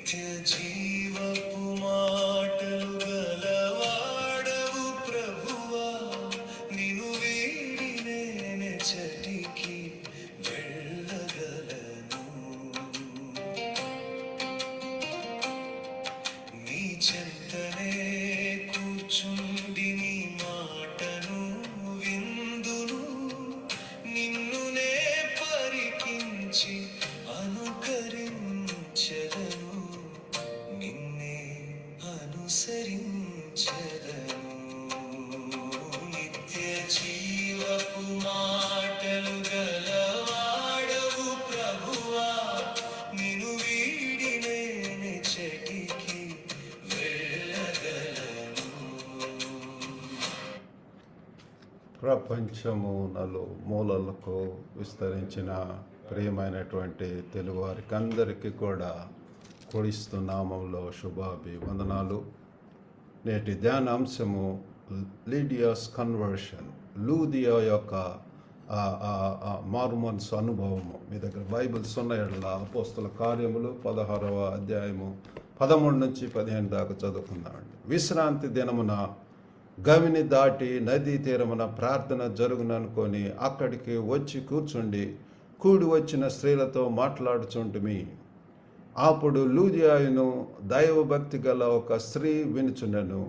నిత్య జీవపు మాటలు గలవాడవు ప్రభువా, నిను వీడి నేనెచ్చటికి వెళ్ళగలను. నీ చెంతనే కూర్చుండి నీ మాటను విందును, నిన్నునే పరికించి అనుకరించెదను, నిన్నే అనుసరించెదను. నిత్య జీవపు మాటలు గలవాడవు ప్రభువా, నిను వీడి నేనెచ్చటికి వెళ్ళగలను. ప్రపంచము మూలలకు విస్తరించిన ప్రియమైనటువంటి తెలుగువారికి అందరికీ కూడా క్రీస్తు నామంలో శుభాభివందనాలు. నేటి ధ్యానాంశము లీడియాస్ కన్వర్షన్, లూదియా యొక్క మారుమనసు అనుభవము. మీ దగ్గర బైబిల్స్ ఉన్న ఎడల అపోస్తల కార్యములు 16వ అధ్యాయము 13 నుంచి 15 దాకా చదువుకుందామండి. విశ్రాంతి దినమున గవిని దాటి నదీ తీరమున ప్రార్థన జరుగుననుకొని అక్కడికి వచ్చి కూర్చుండి కూడి వచ్చిన స్త్రీలతో మాట్లాడుచుంటిమి. అప్పుడు లూదియాయును దైవభక్తి గల ఒక స్త్రీ వినుచుండెను.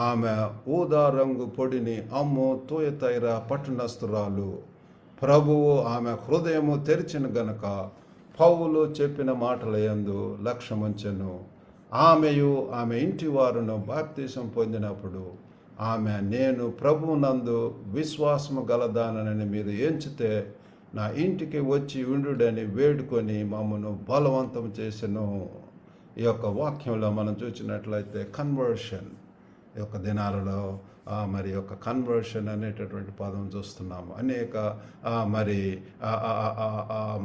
ఆమె ఊదా రంగు పొడిని అమ్ము తూయతైర పట్టణస్థురాలు. ప్రభువు ఆమె హృదయము తెరిచిన గనక పౌలు చెప్పిన మాటల యందు లక్ష్యముంచెను. ఆమెయు ఆమె ఇంటి వారును బాప్తీసం పొందినప్పుడు ఆమె, నేను ప్రభువునందు విశ్వాసము గలదానని మీరు ఎంచితే నా ఇంటికి వచ్చి ఉండుడని వేడుకొని మమ్మను బలవంతం చేసెను. ఈ యొక్క వాక్యంలో మనం చూసినట్లయితే కన్వర్షన్, ఈ యొక్క దినాలలో మరి యొక్క కన్వర్షన్ అనేటటువంటి పదం చూస్తున్నాము. అనేక మరి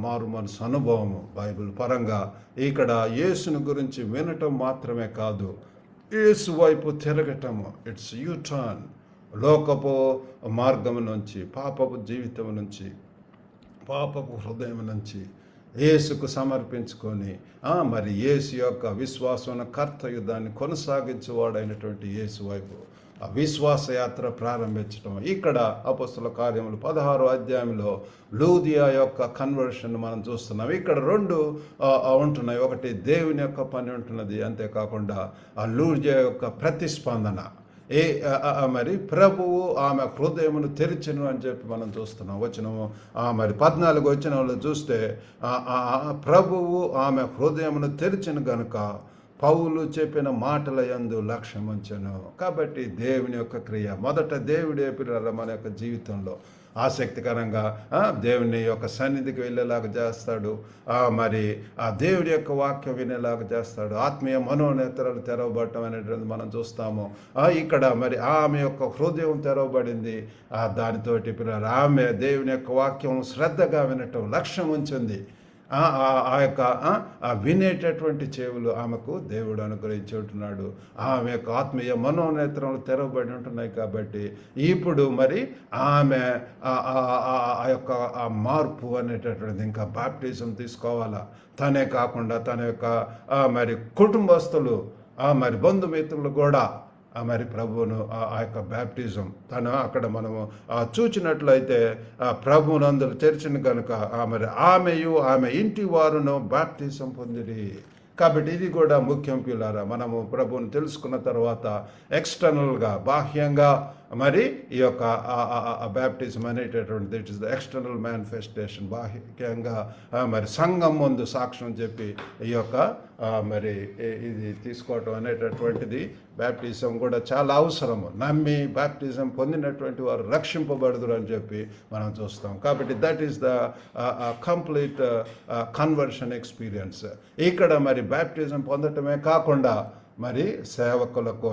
మారు మనసు అనుభవము బైబిల్ పరంగా ఇక్కడ యేసుని గురించి వినటం మాత్రమే కాదు, యేసు వైపు తిరగటము. It's you turn. లోకపు మార్గం నుంచి, పాపపు జీవితం నుంచి, పాపపు హృదయం నుంచి యేసుకు సమర్పించుకొని మరి యేసు యొక్క విశ్వాసం కర్తయు దాన్ని కొనసాగించేవాడైనటువంటి యేసు వైపు ఆ విశ్వాస యాత్ర ప్రారంభించడం. ఇక్కడ అపోస్తల కార్యములు 16వ అధ్యాయంలో లూదియా యొక్క కన్వర్షన్ మనం చూస్తున్నాం. ఇక్కడ 2 ఉంటున్నాయి. ఒకటి దేవుని యొక్క పని ఉంటున్నది, అంతేకాకుండా ఆ లూదియా యొక్క ప్రతిస్పందన. మరి ప్రభువు ఆమె హృదయమును తెరిచెను అని చెప్పి మనం చూస్తున్నాం. వచనము మరి 14 వచనంలో చూస్తే ప్రభువు ఆమె హృదయమును తెరిచెను గనుక పౌలు చెప్పిన మాటల యందు లక్ష్యముంచెను. కాబట్టి దేవుని యొక్క క్రియ మొదట దేవుడే పిల్లల మన యొక్క జీవితంలో ఆసక్తికరంగా దేవుని యొక్క సన్నిధికి వెళ్ళేలాగా చేస్తాడు. మరి ఆ దేవుడి యొక్క వాక్యం వినేలాగా చేస్తాడు. ఆత్మీయ మనోనేత్రాలు తెరవబడటం అనేటువంటిది మనం చూస్తాము. ఇక్కడ మరి ఆమె యొక్క హృదయం తెరవబడింది. దానితోటి పిల్లలు ఆమె దేవుని యొక్క వాక్యం శ్రద్ధగా వినటం లక్ష్యం ఉంచింది. ఆ యొక్క వినేటటువంటి చెవులు ఆమెకు దేవుడు అనుగ్రహించి ఉంటున్నాడు. ఆమె యొక్క ఆత్మీయ మనోనేత్రములు తెరవబడి ఉంటున్నాయి. కాబట్టి ఇప్పుడు మరి ఆమె ఆ యొక్క మార్పు అనేటటువంటిది, ఇంకా బాప్టిజం తీసుకోవాలా. తనే కాకుండా తన యొక్క మరి కుటుంబస్తులు మరి బంధుమిత్రులు కూడా మరి ప్రభువును ఆ యొక్క బ్యాప్టిజం తను అక్కడ మనము చూచినట్లయితే ప్రభువునందులు తెరిచిన కనుక మరి ఆమెయు ఆమె ఇంటి వారును బ్యాప్టిజం పొందిరి. కాబట్టి ఇది కూడా ముఖ్యం పిల్లారా. మనము ప్రభువును తెలుసుకున్న తర్వాత ఎక్స్టర్నల్గా, బాహ్యంగా మరి ఈ యొక్క బ్యాప్టిజం అనేటటువంటిది it is the external manifestation. బాహ్యంగా మరి సంఘం ముందు సాక్ష్యం చెప్పి ఈ యొక్క మరి ఇది తీసుకోవటం అనేటటువంటిది బ్యాప్టిజం కూడా చాలా అవసరము. నమ్మి బ్యాప్టిజం పొందినటువంటి వారు రక్షింపబడదురు అని చెప్పి మనం చూస్తాం. కాబట్టి that is the complete conversion experience. ఇక్కడ మరి బ్యాప్టిజం పొందటమే కాకుండా మరి సేవకులకు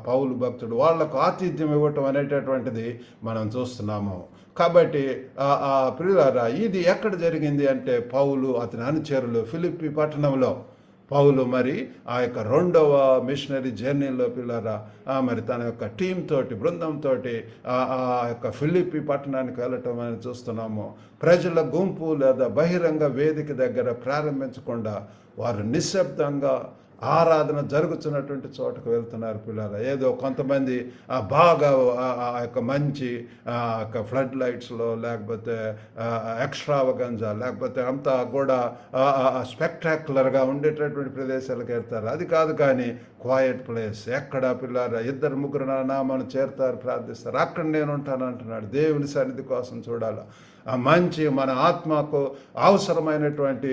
పౌలు భక్తుడు వాళ్లకు ఆతిథ్యం ఇవ్వటం అనేటటువంటిది మనం చూస్తున్నాము. కాబట్టి ప్రియులారా, ఇది ఎక్కడ జరిగింది అంటే పౌలు అతని అనుచరులు ఫిలిప్పి పట్టణంలో పౌలు మరి ఆ యొక్క రెండవ మిషనరీ జర్నీలో పిల్లరా మరి తన యొక్క టీం తోటి బృందంతో ఆ యొక్క ఫిలిప్పి పట్టణానికి వెళ్ళటం అని చూస్తున్నాము. ప్రజల గుంపు లేదా బహిరంగ వేదిక దగ్గర ప్రారంభించకుండా వారు నిశ్శబ్దంగా ఆరాధన జరుగుతున్నటువంటి చోటకు వెళ్తున్నారు పిల్లలు. ఏదో కొంతమంది బాగా ఆ యొక్క మంచి ఫ్లడ్ లైట్స్లో లేకపోతే ఎక్స్ట్రావగంజా లేకపోతే అంతా కూడా స్పెక్టాక్యులర్గా ఉండేటటువంటి ప్రదేశాలకు వెళ్తారు. అది కాదు, కానీ క్వైట్ ప్లేస్ ఎక్కడ పిల్లలు 2-3 నామాను చేరుతారు, ప్రార్థిస్తారు. అక్కడ నేను ఉంటాను అంటున్నాడు. దేవుని సన్నిధి కోసం చూడాలి. ఆ మంచి మన ఆత్మకు అవసరమైనటువంటి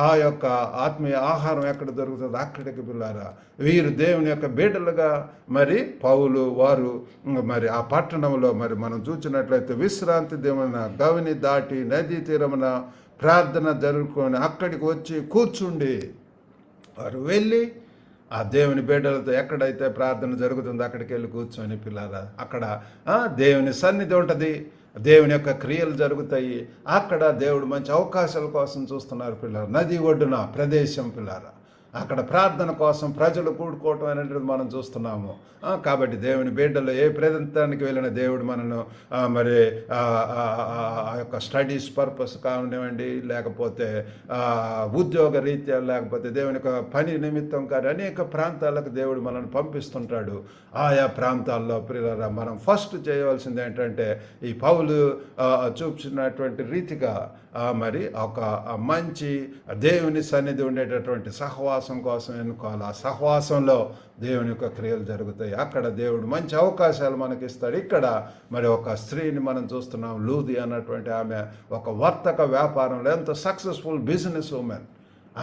ఆ యొక్క ఆత్మీయ ఆహారం ఎక్కడ దొరుకుతుందో అక్కడికి పిల్లారా వీరు దేవుని యొక్క బిడ్డలుగా మరి పౌలు వారు మరి ఆ పట్టణంలో మరి మనం చూసినట్లయితే విశ్రాంతి దేవున గవిని దాటి నదీ తీరమున ప్రార్థన జరుపుకొని అక్కడికి వచ్చి కూర్చుండి వారు వెళ్ళి ఆ దేవుని బిడ్డలతో ఎక్కడైతే ప్రార్థన జరుగుతుందో అక్కడికి వెళ్ళి కూర్చొని పిల్లారా అక్కడ దేవుని సన్నిధి ఉంటుంది, దేవుని యొక్క క్రియలు జరుగుతాయి. అక్కడ దేవుడు మంచి అవకాశాల కోసం చూస్తున్నారు పిల్లలు. నది ఒడ్డున ప్రదేశం పిల్లారా, అక్కడ ప్రార్థన కోసం ప్రజలు కూడుకోవటం అనేటువంటిది మనం చూస్తున్నాము. కాబట్టి దేవుని బిడ్డలు ఏ ప్రాంతానికి వెళ్ళిన దేవుడు మనను మరి ఆ యొక్క స్టడీస్ పర్పస్ కానివ్వండి, లేకపోతే ఉద్యోగ రీత్యా, లేకపోతే దేవుని యొక్క పని నిమిత్తం కానీ అనేక ప్రాంతాలకు దేవుడు మనల్ని పంపిస్తుంటాడు. ఆయా ప్రాంతాల్లో ప్రియులారా మనం ఫస్ట్ చేయవలసింది ఏంటంటే ఈ పౌలు చూపించినటువంటి రీతిగా మరి ఒక మంచి దేవుని సన్నిధి ఉండేటటువంటి సహవాసం కోసం ఎన్నుకోవాలి. ఆ సహవాసంలో దేవుని యొక్క క్రియలు జరుగుతాయి. అక్కడ దేవుడు మంచి అవకాశాలు మనకి ఇస్తాడు. ఇక్కడ మరి ఒక స్త్రీని మనం చూస్తున్నాం, లూది అన్నటువంటి ఆమె ఒక వర్తక వ్యాపారంలో ఎంతో సక్సెస్ఫుల్ బిజినెస్ ఉమెన్.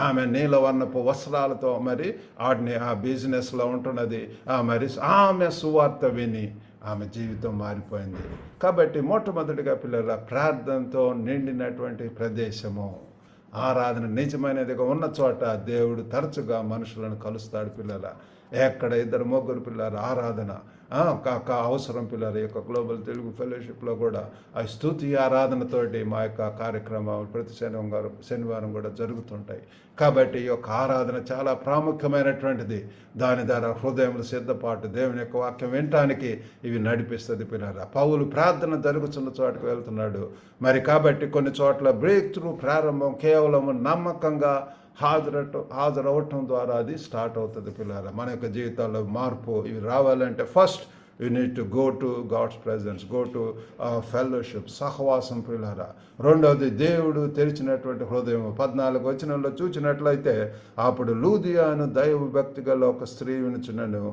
ఆమె నీలవర్ణపు వస్త్రాలతో మరి వాటిని ఆ బిజినెస్లో ఉంటున్నది. మరి ఆమె సువార్త విని ఆమె జీవితం మారిపోయింది. కాబట్టి మొట్టమొదటిగా పిల్లల ప్రార్థనతో నిండినటువంటి ప్రదేశము, ఆరాధన నిజమైనదిగా ఉన్న చోట దేవుడు తరచుగా మనుషులను కలుస్తాడు పిల్లల. ఎక్కడ 2-3 పిల్లలు ఆరాధన అవసరం పిల్లలు. ఈ యొక్క గ్లోబల్ తెలుగు ఫెలోషిప్లో కూడా ఆ స్తుతి ఆరాధనతోటి మా యొక్క కార్యక్రమాలు ప్రతి శనివారం కూడా జరుగుతుంటాయి. కాబట్టి ఈ యొక్క ఆరాధన చాలా ప్రాముఖ్యమైనటువంటిది. దాని ద్వారా హృదయంలో సిద్ధపాటు దేవుని యొక్క వాక్యం వినటానికి ఇవి నడిపిస్తుంది పిల్లల. పౌలు ప్రార్థన జరుగుతున్న చోటకు వెళ్తున్నాడు మరి. కాబట్టి కొన్ని చోట్ల బ్రేక్ త్రూ ప్రారంభం కేవలం నమ్మకంగా హాజరవటం ద్వారా అది స్టార్ట్ అవుతుంది పిల్లల. మన యొక్క జీవితాల్లో మార్పు ఇవి రావాలంటే first you need to go to God's presence, go to fellowship, సహవాసం పిల్లల. రెండవది దేవుడు తెరిచినటువంటి హృదయం. 14 వచనంలో చూసినట్లయితే అప్పుడు లూదియాను దైవ భక్తి గల ఒక స్త్రీ వినుచునను,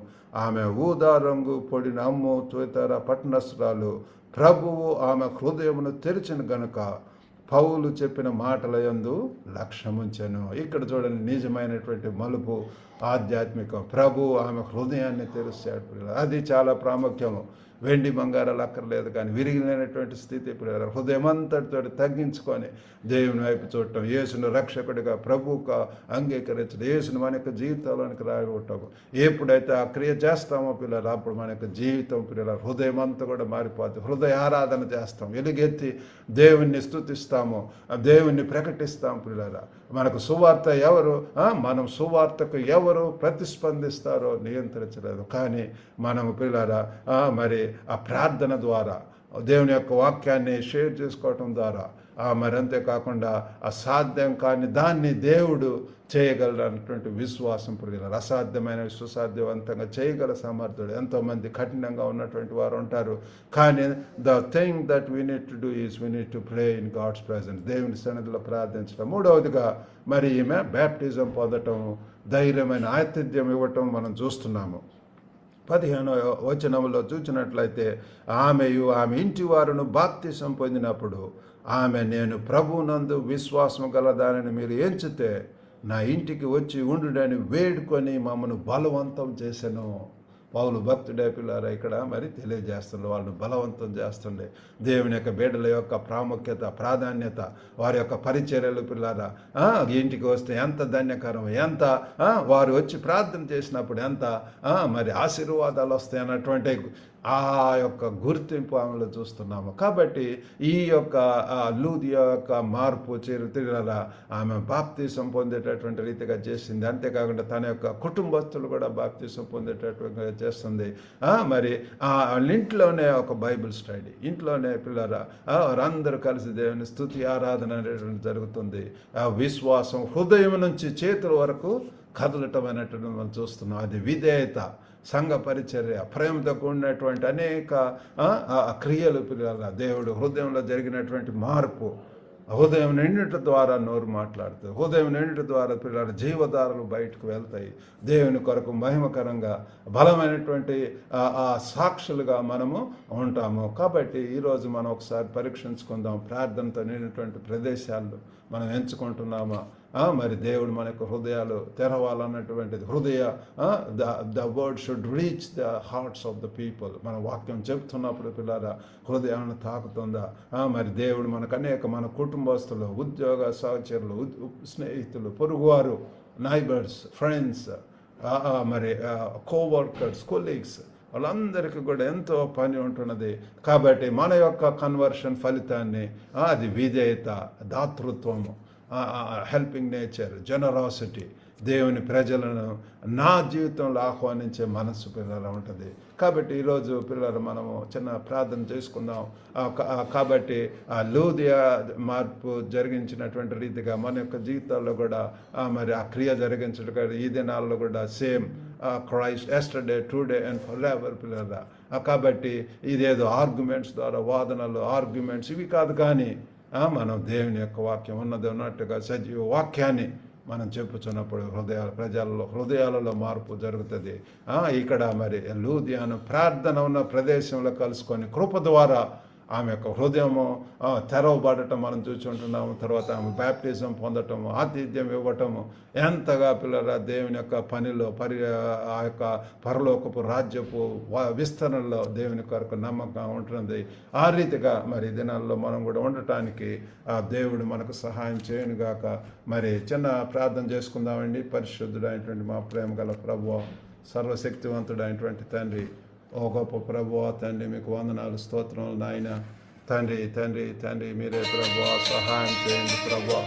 ఆమె ఊదా రంగు పొడిన అమ్ము తదితర పట్టణస్థురాలు. ప్రభువు ఆమె హృదయమును తెరిచిన గనుక పౌలు చెప్పిన మాటల యందు లక్ష్యముంచెను. ఇక్కడ చూడండి నిజమైనటువంటి మలుపు, ఆధ్యాత్మికం. ప్రభు ఆమె హృదయాన్ని తెరుస్తాడు. అది చాలా ప్రాముఖ్యము. వెండి బంగారాలు అక్కర్లేదు, కానీ విరిగినటువంటి స్థితి హృదయం అంతటితో తగ్గించుకొని దేవుని వైపు చూడటం, యేసును రక్షకుడిగా ప్రభువుగా అంగీకరించడం, యేసును మన యొక్క జీవితంలోనికి రావటం. ఎప్పుడైతే ఆ క్రియ చేస్తామో పిల్లలు అప్పుడు మన యొక్క జీవితం పిల్లల హృదయం అంతా కూడా మారిపోతుంది. హృదయ ఆరాధన చేస్తాం, ఎలుగెత్తి దేవుణ్ణి స్తుతిస్తాము, దేవుణ్ణి ప్రకటిస్తాం పిల్లల. మనకు సువార్త ఎవరు, మనం సువార్తకు ఎవరు ప్రతిస్పందిస్తారో నియంత్రించలేదు, కానీ మనము పిల్లల మరి ఆ ప్రార్థన ద్వారా దేవుని యొక్క వాక్యాన్ని షేర్ చేసుకోవటం ద్వారా మరి అంతేకాకుండా అసాధ్యం కానీ దాన్ని దేవుడు చేయగలనటువంటి విశ్వాసం పిల్లలు. అసాధ్యమైన సుసాధ్యవంతంగా చేయగల సమర్థుడు. ఎంతోమంది కఠినంగా ఉన్నటువంటి వారు ఉంటారు, కానీ the thing that we need to do is we need to pray in God's presence, దేవుని సన్నిధిలో ప్రార్థించడం. మూడవదిగా మరి ఈమె బ్యాప్టిజం పొందటం, ధైర్యమైన ఆతిథ్యం ఇవ్వటం మనం చూస్తున్నాము. 15వ వచనంలో చూసినట్లయితే ఆమెయు ఆమె ఇంటి వారును బాప్తిసం పొందినప్పుడు ఆమె, నేను ప్రభువునందు విశ్వాసం గలదానని మీరు ఎంచితే నా ఇంటికి వచ్చి ఉండుడని వేడుకొని మమ్మను బలవంతం చేశాను. పౌలు భక్తుడే పిల్లారా ఇక్కడ మరి తెలియజేస్తుండే, వాళ్ళని బలవంతం చేస్తుండే. దేవుని యొక్క బిడ్డల యొక్క ప్రాముఖ్యత, ప్రాధాన్యత, వారి యొక్క పరిచర్యలు పిల్లారా ఇంటికి వస్తే ఎంత ధన్యకరం, ఎంత వారు వచ్చి ప్రార్థన చేసినప్పుడు ఎంత మరి ఆశీర్వాదాలు వస్తాయి అన్నటువంటి ఆ యొక్క గుర్తింపు ఆమెలో చూస్తున్నాము. కాబట్టి ఈ యొక్క లూదియా యొక్క మార్పు చరిత్ర ఆమె బాప్తీసం పొందేటటువంటి రీతిగా చేసింది. అంతేకాకుండా తన యొక్క కుటుంబస్తులు కూడా బాప్తీసం పొందేటట్టుగా చేస్తుంది. మరి వాళ్ళ ఇంట్లోనే ఒక బైబిల్ స్టడీ, ఇంట్లోనే పిల్లరా వారందరూ కలిసి దేవుని స్తుతి ఆరాధన అనేటువంటి జరుగుతుంది. విశ్వాసం హృదయం నుంచి చేతుల వరకు కదలటం అనేటువంటి మనం చూస్తున్నాం. అది విధేయత, సంఘ పరిచర్య, ప్రేమతో కూడినటువంటి అనేక క్రియలు పిల్లల దేవుడు హృదయంలో జరిగినటువంటి మార్పు. హృదయం నిండుట ద్వారా నోరు మాట్లాడుతుంది. హృదయం నిండుట ద్వారా పిల్లల జీవధారలు బయటకు వెళ్తాయి. దేవుని కొరకు మహిమకరంగా బలమైనటువంటి సాక్షులుగా మనము ఉంటాము. కాబట్టి ఈరోజు మనం ఒకసారి పరీక్షించుకుందాం. ప్రార్థనతో నిండినటువంటి ప్రదేశాల్లో మనం ఎంచుకుంటున్నామా? మరి దేవుడు మనకు హృదయాలు తెరవాలన్నటువంటిది. The word should reach the hearts of the people. మన వాక్యం చెప్తున్నప్పుడు పిల్లల హృదయాన్ని తాకుతుందా? మరి దేవుడు మన కుటుంబస్తులు, ఉద్యోగ సహచరులు, స్నేహితులు, పొరుగువారు, నైబర్స్, ఫ్రెండ్స్, మరి కోవర్కర్స్, కొలీగ్స్, వాళ్ళందరికీ కూడా ఎంతో పని ఉంటున్నది. కాబట్టి మన యొక్క కన్వర్షన్ ఫలితాన్ని అది విధేయత, దాతృత్వము, హెల్పింగ్ నేచర్, జనరాసిటీ, దేవుని ప్రజలను నా జీవితంలో ఆహ్వానించే మనస్సు పిల్లల ఉంటుంది. కాబట్టి ఈరోజు పిల్లలు మనము చిన్న ప్రార్థన చేసుకుందాం. కాబట్టి లూదియా మార్పు జరిగించినటువంటి రీతిగా మన యొక్క జీవితాల్లో కూడా మరి ఆ క్రియ జరిగించడం ఈ దినాల్లో కూడా same Christ yesterday, today and for ever పిల్లల. కాబట్టి ఇదేదో ఆర్గ్యుమెంట్స్ ద్వారా వాదనలు, ఆర్గ్యుమెంట్స్ ఇవి కాదు, కానీ మనం దేవుని యొక్క వాక్యం ఉన్నది ఉన్నట్టుగా సజీవ వాక్యాన్ని మనం చెప్పుచున్నప్పుడు హృదయాలలో మార్పు జరుగుతుంది. ఇక్కడ మరి లూదియాను ప్రార్థన ఉన్న ప్రదేశంలో కలుసుకొని కృప ద్వారా ఆమె యొక్క హృదయము తెరవబడటం మనం చూసుకుంటున్నాము. తర్వాత ఆమె బ్యాప్టిజం పొందటము, ఆతిథ్యం ఇవ్వటము, ఎంతగా పిల్లల దేవుని యొక్క పనిలో ఆ యొక్క పరలోకపు రాజ్యపు విస్తరణలో దేవుని కొరకు నమ్మకం ఉంటుంది. ఆ రీతిగా మరి దినాల్లో మనం కూడా ఉండటానికి ఆ దేవుడు మనకు సహాయం చేయనుగాక. మరి చిన్న ప్రార్థన చేసుకుందామండి. పరిశుద్ధుడైనటువంటి మా ప్రేమ గల ప్రభువా, సర్వశక్తివంతుడైనటువంటి తండ్రి, ఓ గొప్ప ప్రభువా తండ్రి, మీకు వందనాలు, స్తోత్రములు నాయన. తండ్రి తండ్రి తండ్రి మీరే ప్రభువా, సహాయం చేయండి ప్రభువా.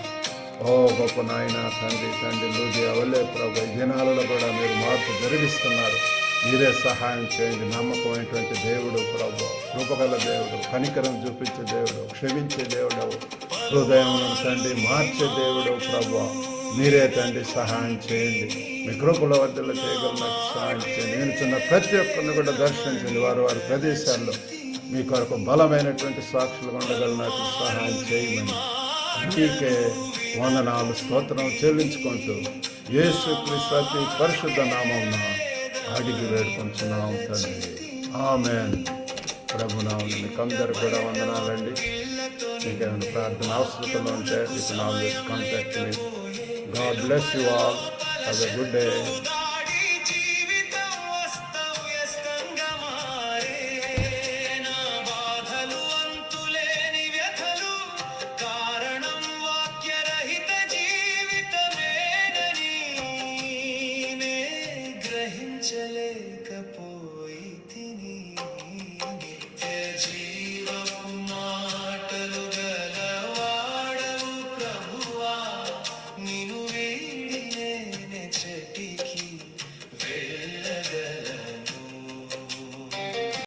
ఓ గొప్ప నాయన తండ్రి లూదియా వల్లే ప్రభు ఈ దినాలలో కూడా మీరు మార్పు జరిగిస్తున్నారు. మీరే సహాయం చేయండి. నమ్మకమైనటువంటి దేవుడు ప్రభు, కృపగల దేవుడు, కనికరం చూపించే దేవుడు, క్షమించే దేవుడు, హృదయం తండ్రి మార్చే దేవుడు ప్రభు, మీరే తండ్రి సహాయం చేయండి. మీ కృపల వద్దలో చేయగల సహాయం చేయండి. నేను చిన్న ప్రతి ఒక్కరిని కూడా దర్శించండి. వారి ప్రదేశాల్లో మీ కొరకు బలమైనటువంటి సాక్షులు ఉండగలనట్టు సహాయం చేయమని మీకే వందనాలు, స్తోత్రం చెల్లించుకుంటూ యేసుక్రీస్తు అతి పరిశుద్ధ నామమున అడిగి వేడుకుంటున్నాం తండ్రి. ఆమేన్. ప్రభునామమున మీకు అందరు కూడా వందనాలండి. మీకేమైనా ప్రార్థన అవసరతలు ఉంటే you can always contact me. God bless you all. Have a good day.